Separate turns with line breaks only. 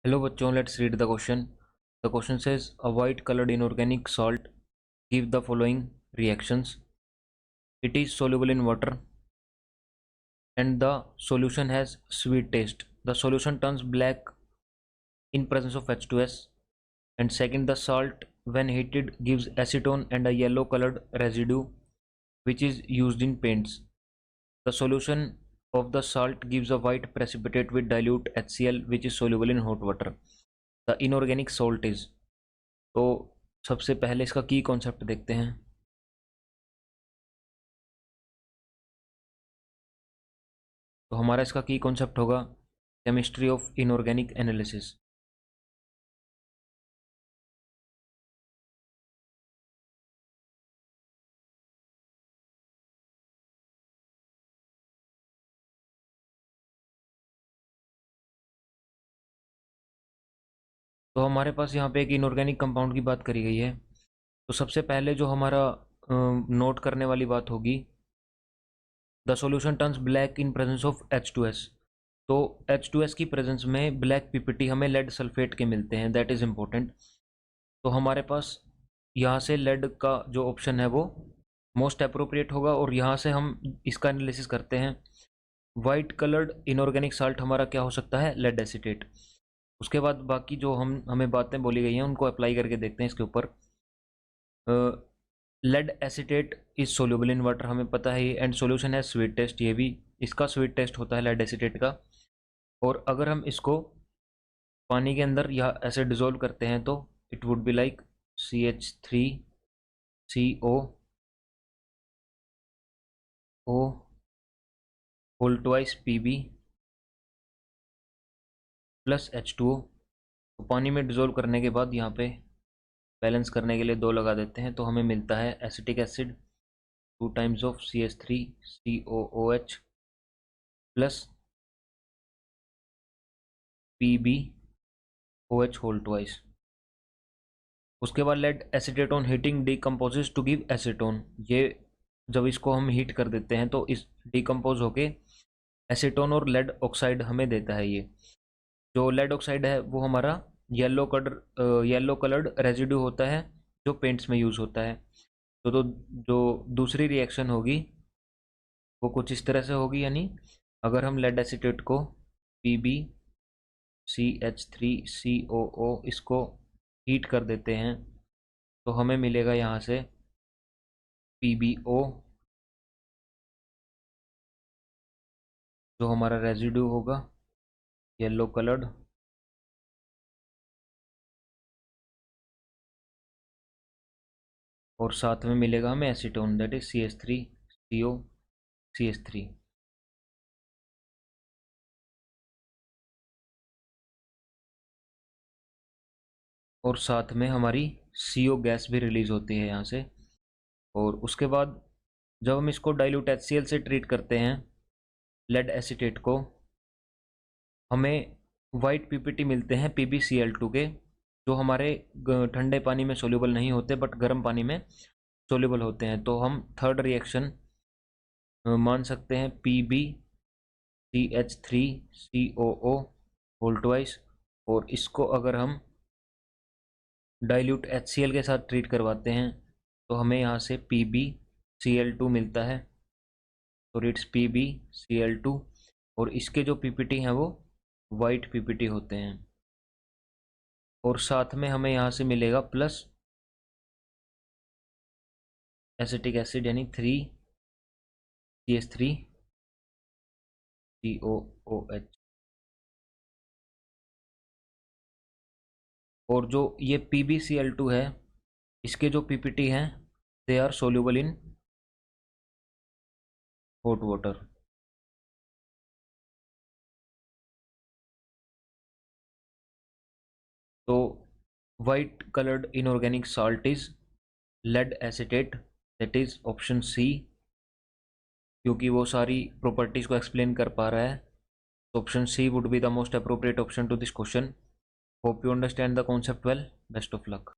Hello bachchon, let's read the question. The question says a white colored inorganic salt give the following reactions. It is soluble in water and the solution has sweet taste. The solution turns black in presence of H2S. And second, the salt when heated gives acetone and a yellow colored residue which is used in paints. The solution of the salt gives a white precipitate with dilute HCl which is soluble in hot water. The inorganic salt is, तो सबसे पहले इसका की concept देखते हैं. तो हमारा इसका की कॉन्सेप्ट होगा केमिस्ट्री ऑफ इनऑर्गेनिक एनालिसिस. तो हमारे पास यहाँ पे एक इनऑर्गेनिक कंपाउंड की बात करी गई है. तो सबसे पहले जो हमारा नोट करने वाली बात होगी, the solution turns black in presence of H2S. तो H2S की प्रेजेंस में ब्लैक पीपीटी हमें लेड सल्फेट के मिलते हैं, दैट इज़ इम्पोर्टेंट. तो हमारे पास यहाँ से लेड का जो ऑप्शन है वो मोस्ट अप्रोप्रिएट होगा और यहाँ से हम इसका एनालिसिस करते हैं. वाइट कलर्ड इनऑर्गेनिक साल्ट हमारा क्या हो सकता है, लेड एसीटेट. उसके बाद बाकी जो हमें बातें बोली गई हैं उनको अप्लाई करके देखते हैं इसके ऊपर. Lead acetate is soluble in water, हमें पता है, एंड सॉल्यूशन है स्वीट टेस्ट, ये भी इसका स्वीट टेस्ट होता है लेड एसीटेट का. और अगर हम इसको पानी के अंदर या ऐसे डिजोल्व करते हैं तो it would be like CH3CO whole twice PB plus H2O. तो पानी में डिजोल्व करने के बाद यहाँ पे बैलेंस करने के लिए 2 लगा देते हैं तो हमें मिलता है acetic acid 2 times of CH3COOH plus PbOH whole twice. उसके बाद lead acetate on heating decomposes to give acetone. ये जब इसको हम हीट कर देते हैं तो इस डिकम्पोज होके एसीटोन और लेड ऑक्साइड हमें देता है. ये जो लेड ऑक्साइड है वो हमारा येलो कलर्ड रेजिड्यू होता है जो पेंट्स में यूज़ होता है. तो जो दूसरी रिएक्शन होगी वो कुछ इस तरह से होगी, यानी अगर हम लेड एसीटेट को PbCH3COO इसको हीट कर देते हैं तो हमें मिलेगा यहाँ से PbO जो हमारा रेजिड्यू होगा येलो कलर्ड, और साथ में मिलेगा हमें एसीटोन दैट इज CH3COCH3. और साथ में हमारी CO गैस भी रिलीज होती है यहाँ से. और उसके बाद जब हम इसको डाइल्यूट HCl से ट्रीट करते हैं लेड एसीटेट को, हमें वाइट पीपीटी मिलते हैं PbCl2 के, जो हमारे ठंडे पानी में सोल्यूबल नहीं होते बट गर्म पानी में सोल्यूबल होते हैं. तो हम थर्ड रिएक्शन मान सकते हैं PbCH3COO होल ट्वाइस. और इसको अगर हम डाइल्यूट HCl के साथ ट्रीट करवाते हैं तो हमें यहाँ से PbCl2 मिलता है. तो इट्स PbCl2. और इसके जो पीपीटी हैं वो वाइट पीपीटी होते हैं. और साथ में हमें यहाँ से मिलेगा प्लस एसिटिक एसिड यानी 3CH3COOH. और जो ये PbCl2 है इसके जो पीपीटी हैं they are soluble in hot water. तो white coloured inorganic salt is lead acetate, that is option C, क्योंकि वो सारी प्रॉपर्टीज को एक्सप्लेन कर पा रहा है. Option C would be the most appropriate option to this question. Hope you understand the concept well. Best of luck.